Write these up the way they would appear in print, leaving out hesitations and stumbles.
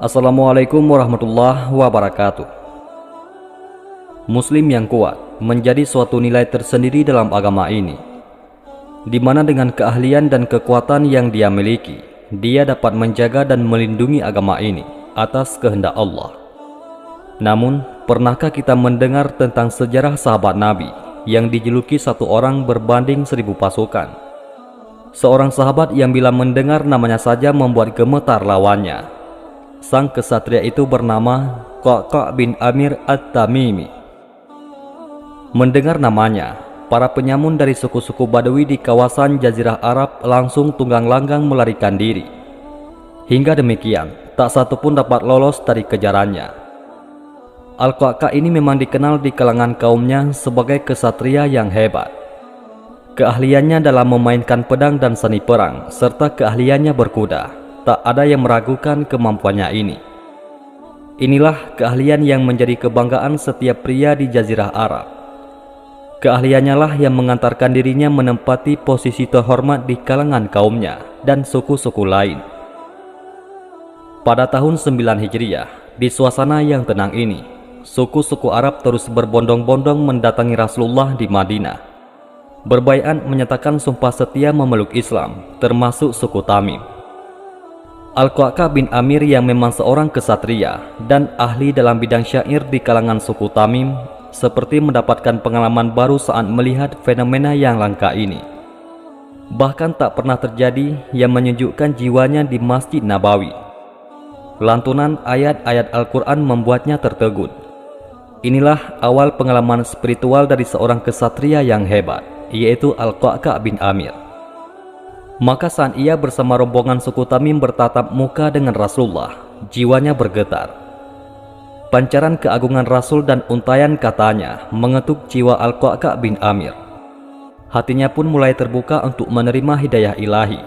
Assalamualaikum warahmatullahi wabarakatuh. Muslim yang kuat menjadi suatu nilai tersendiri dalam agama ini, di mana dengan keahlian dan kekuatan yang dia miliki, dia dapat menjaga dan melindungi agama ini atas kehendak Allah. Namun, pernahkah kita mendengar tentang sejarah sahabat Nabi yang dijuluki satu orang berbanding 1000 pasukan? Seorang sahabat yang bila mendengar namanya saja membuat gemetar lawannya. Sang kesatria itu bernama Qa'qa' bin Amir At-Tamimi. Mendengar namanya, para penyamun dari suku-suku Badui di kawasan Jazirah Arab langsung tunggang langgang melarikan diri. Hingga demikian, tak satu pun dapat lolos dari kejarannya. Al-Qa'qa' ini memang dikenal di kalangan kaumnya sebagai kesatria yang hebat. Keahliannya dalam memainkan pedang dan seni perang, serta keahliannya berkuda, tak ada yang meragukan kemampuannya ini. Inilah keahlian yang menjadi kebanggaan setiap pria di Jazirah Arab. Keahliannya lah yang mengantarkan dirinya menempati posisi terhormat di kalangan kaumnya dan suku-suku lain. Pada tahun 9 Hijriah, di suasana yang tenang ini, suku-suku Arab terus berbondong-bondong mendatangi Rasulullah di Madinah. Berbaiat menyatakan sumpah setia memeluk Islam, termasuk suku Tamim. Al-Qa'qa' bin Amir yang memang seorang kesatria dan ahli dalam bidang syair di kalangan suku Tamim, seperti mendapatkan pengalaman baru saat melihat fenomena yang langka ini. Bahkan tak pernah terjadi yang menyejukkan jiwanya di Masjid Nabawi. Lantunan ayat-ayat Al-Quran membuatnya tertegun. Inilah awal pengalaman spiritual dari seorang kesatria yang hebat, yaitu Al-Qa'qa' bin Amir. Maka saat ia bersama rombongan suku Tamim bertatap muka dengan Rasulullah, jiwanya bergetar. Pancaran keagungan Rasul dan untayan katanya mengetuk jiwa Al-Qa'qa' bin Amir. Hatinya pun mulai terbuka untuk menerima hidayah ilahi.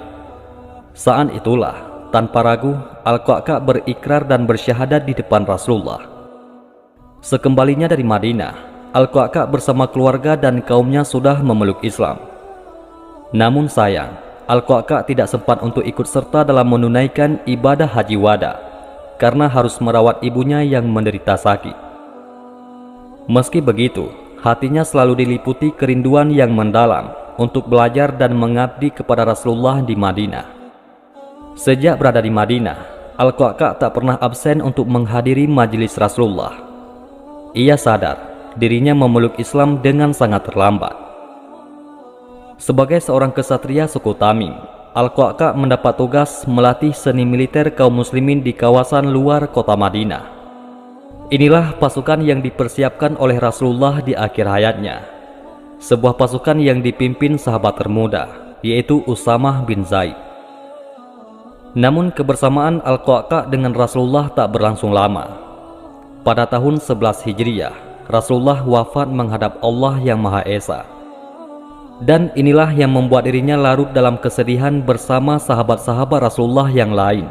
Saat itulah, tanpa ragu, Al-Qa'qa' berikrar dan bersyahadat di depan Rasulullah. Sekembalinya dari Madinah, Al-Qa'qa' bersama keluarga dan kaumnya sudah memeluk Islam. Namun sayang, Al-Qa'qa' tidak sempat untuk ikut serta dalam menunaikan ibadah haji wada karena harus merawat ibunya yang menderita sakit. Meski begitu, hatinya selalu diliputi kerinduan yang mendalam untuk belajar dan mengabdi kepada Rasulullah di Madinah. Sejak berada di Madinah, Al-Qa'qa' tak pernah absen untuk menghadiri majelis Rasulullah. Ia sadar dirinya memeluk Islam dengan sangat terlambat. Sebagai seorang kesatria suku Tamim, Al-Qa'qa' mendapat tugas melatih seni militer kaum muslimin di kawasan luar kota Madinah. Inilah pasukan yang dipersiapkan oleh Rasulullah di akhir hayatnya. Sebuah pasukan yang dipimpin sahabat termuda, yaitu Usamah bin Zaid. Namun kebersamaan Al-Qa'qa' dengan Rasulullah tak berlangsung lama. Pada tahun 11 Hijriah, Rasulullah wafat menghadap Allah yang Maha Esa. Dan inilah yang membuat dirinya larut dalam kesedihan bersama sahabat-sahabat Rasulullah yang lain.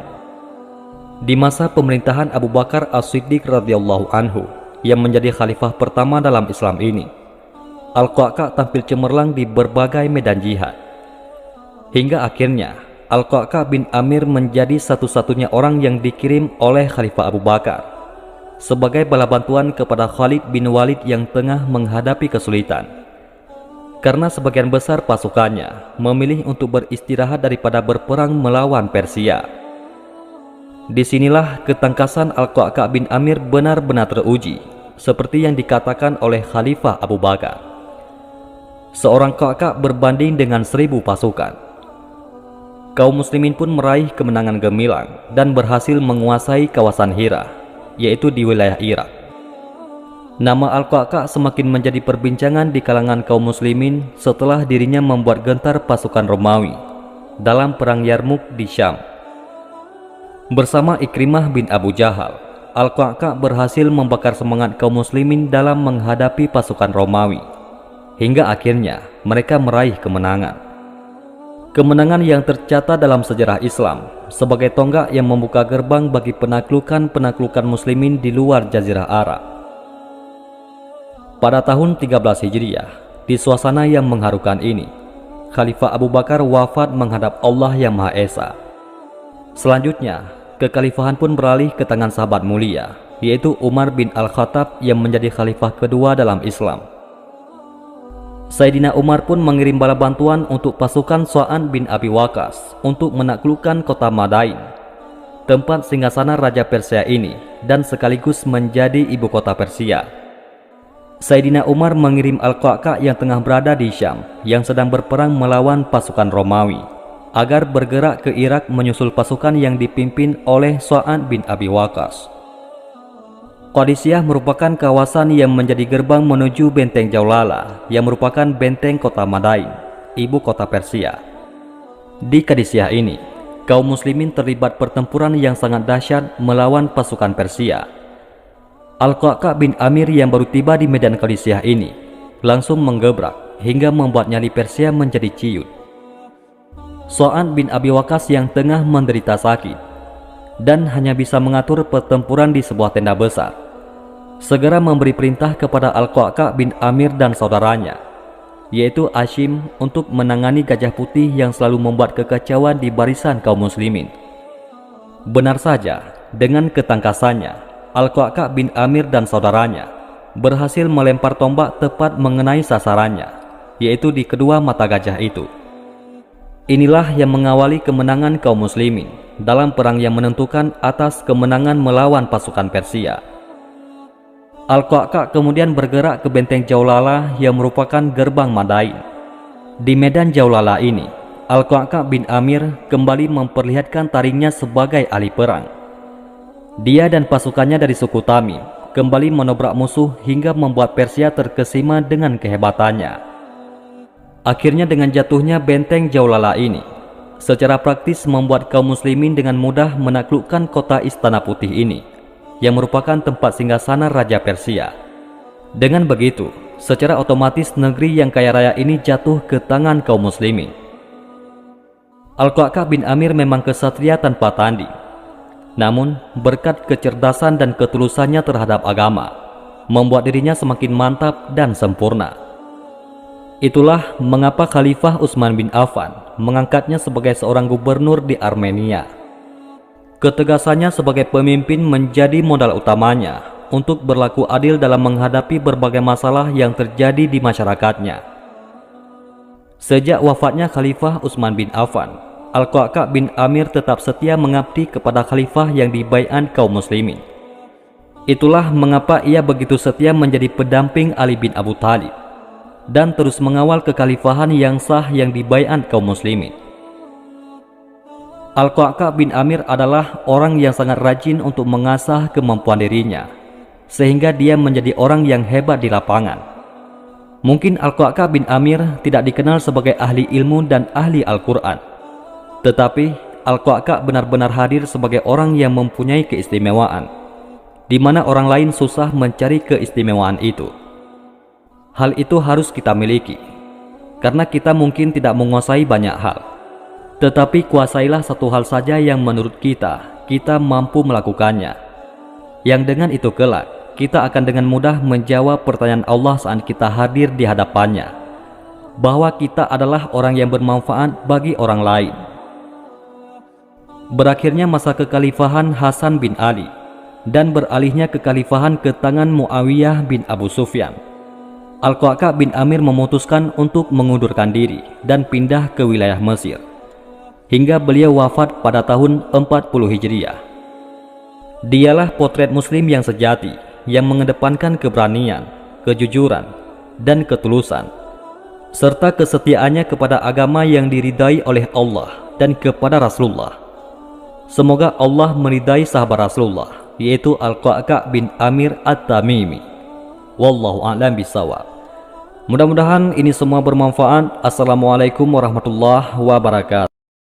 Di masa pemerintahan Abu Bakar As-Siddiq radhiyallahu anhu yang menjadi khalifah pertama dalam Islam ini, Al-Qa'qa' tampil cemerlang di berbagai medan jihad. Hingga akhirnya Al-Qa'qa' bin Amir menjadi satu-satunya orang yang dikirim oleh Khalifah Abu Bakar sebagai bala bantuan kepada Khalid bin Walid yang tengah menghadapi kesulitan. Karena sebagian besar pasukannya memilih untuk beristirahat daripada berperang melawan Persia. Disinilah ketangkasan Al-Qa'qa' bin Amir benar-benar teruji, seperti yang dikatakan oleh Khalifah Abu Bakar. Seorang Qa'qa' berbanding dengan 1000 pasukan. Kaum muslimin pun meraih kemenangan gemilang dan berhasil menguasai kawasan Hira, yaitu di wilayah Irak. Nama Al-Qa'qa' semakin menjadi perbincangan di kalangan kaum muslimin setelah dirinya membuat gentar pasukan Romawi dalam perang Yarmuk di Syam. Bersama Ikrimah bin Abu Jahal, Al-Qa'qa' berhasil membakar semangat kaum muslimin dalam menghadapi pasukan Romawi, hingga akhirnya mereka meraih kemenangan. Kemenangan yang tercatat dalam sejarah Islam sebagai tonggak yang membuka gerbang bagi penaklukan-penaklukan muslimin di luar Jazirah Arab. Pada tahun 13 Hijriah, di suasana yang mengharukan ini, Khalifah Abu Bakar wafat menghadap Allah yang Maha Esa. Selanjutnya, kekhalifahan pun beralih ke tangan sahabat mulia, yaitu Umar bin Al-Khattab yang menjadi khalifah kedua dalam Islam. Sayyidina Umar pun mengirim bala bantuan untuk pasukan Sa'ad bin Abi Waqqas untuk menaklukkan kota Madain, tempat singgasana Raja Persia ini dan sekaligus menjadi ibu kota Persia. Sayyidina Umar mengirim Al-Qa'qa' yang tengah berada di Syam yang sedang berperang melawan pasukan Romawi agar bergerak ke Irak menyusul pasukan yang dipimpin oleh Sa'ad bin Abi Waqqas. Qadisiyah merupakan kawasan yang menjadi gerbang menuju benteng Jaulala yang merupakan benteng kota Madain, ibu kota Persia. Di Qadisiyah ini, kaum muslimin terlibat pertempuran yang sangat dahsyat melawan pasukan Persia. Al-Qa'qa' bin Amir yang baru tiba di medan Qadisiyah ini langsung menggebrak hingga membuat nyali Persia menjadi ciut. Sa'ad bin Abi Waqqas yang tengah menderita sakit dan hanya bisa mengatur pertempuran di sebuah tenda besar, segera memberi perintah kepada Al-Qa'qa' bin Amir dan saudaranya, yaitu Hashim, untuk menangani Gajah Putih yang selalu membuat kekacauan di barisan kaum muslimin. Benar saja, dengan ketangkasannya, Al-Qa'qa' bin Amir dan saudaranya berhasil melempar tombak tepat mengenai sasarannya, yaitu di kedua mata gajah itu. Inilah yang mengawali kemenangan kaum muslimin dalam perang yang menentukan atas kemenangan melawan pasukan Persia. Al-Qa'qa' kemudian bergerak ke benteng Jaulala yang merupakan gerbang Madain. Di medan Jaulala ini, Al-Qa'qa' bin Amir kembali memperlihatkan taringnya sebagai ahli perang. Dia dan pasukannya dari suku Tamim kembali menobrak musuh hingga membuat Persia terkesima dengan kehebatannya. Akhirnya dengan jatuhnya benteng Jaulala ini, secara praktis membuat kaum muslimin dengan mudah menaklukkan kota Istana Putih ini, yang merupakan tempat singgasana Raja Persia. Dengan begitu, secara otomatis negeri yang kaya raya ini jatuh ke tangan kaum muslimin. Al-Qa'qa' bin Amir memang kesatria tanpa tanding. Namun, berkat kecerdasan dan ketulusannya terhadap agama, membuat dirinya semakin mantap dan sempurna. Itulah mengapa Khalifah Utsman bin Affan mengangkatnya sebagai seorang gubernur di Armenia. Ketegasannya sebagai pemimpin menjadi modal utamanya untuk berlaku adil dalam menghadapi berbagai masalah yang terjadi di masyarakatnya. Sejak wafatnya Khalifah Utsman bin Affan, Al-Qa'qa' bin Amir tetap setia mengabdi kepada khalifah yang dibaiat kaum muslimin. Itulah mengapa ia begitu setia menjadi pendamping Ali bin Abu Thalib dan terus mengawal kekhalifahan yang sah yang dibaiat kaum muslimin. Al-Qa'qa' bin Amir adalah orang yang sangat rajin untuk mengasah kemampuan dirinya, sehingga dia menjadi orang yang hebat di lapangan. Mungkin Al-Qa'qa' bin Amir tidak dikenal sebagai ahli ilmu dan ahli Al-Quran, tetapi Al-Qa'qa' benar-benar hadir sebagai orang yang mempunyai keistimewaan, di mana orang lain susah mencari keistimewaan itu. Hal itu harus kita miliki, karena kita mungkin tidak menguasai banyak hal, tetapi kuasailah satu hal saja yang menurut kita mampu melakukannya, yang dengan itu kelak kita akan dengan mudah menjawab pertanyaan Allah saat kita hadir di hadapannya, bahwa kita adalah orang yang bermanfaat bagi orang lain. Berakhirnya masa kekhalifahan Hasan bin Ali dan beralihnya kekhalifahan ke tangan Muawiyah bin Abu Sufyan, Al-Qa'qa' bin Amir memutuskan untuk mengundurkan diri dan pindah ke wilayah Mesir, hingga beliau wafat pada tahun 40 Hijriah. Dialah potret muslim yang sejati, yang mengedepankan keberanian, kejujuran, dan ketulusan, serta kesetiaannya kepada agama yang diridai oleh Allah dan kepada Rasulullah. Semoga Allah meridai sahabat Rasulullah, yaitu Al-Qa'qa' bin Amir At-Tamimi. Wallahu a'lam bishawab. Mudah-mudahan ini semua bermanfaat. Assalamualaikum warahmatullahi wabarakatuh.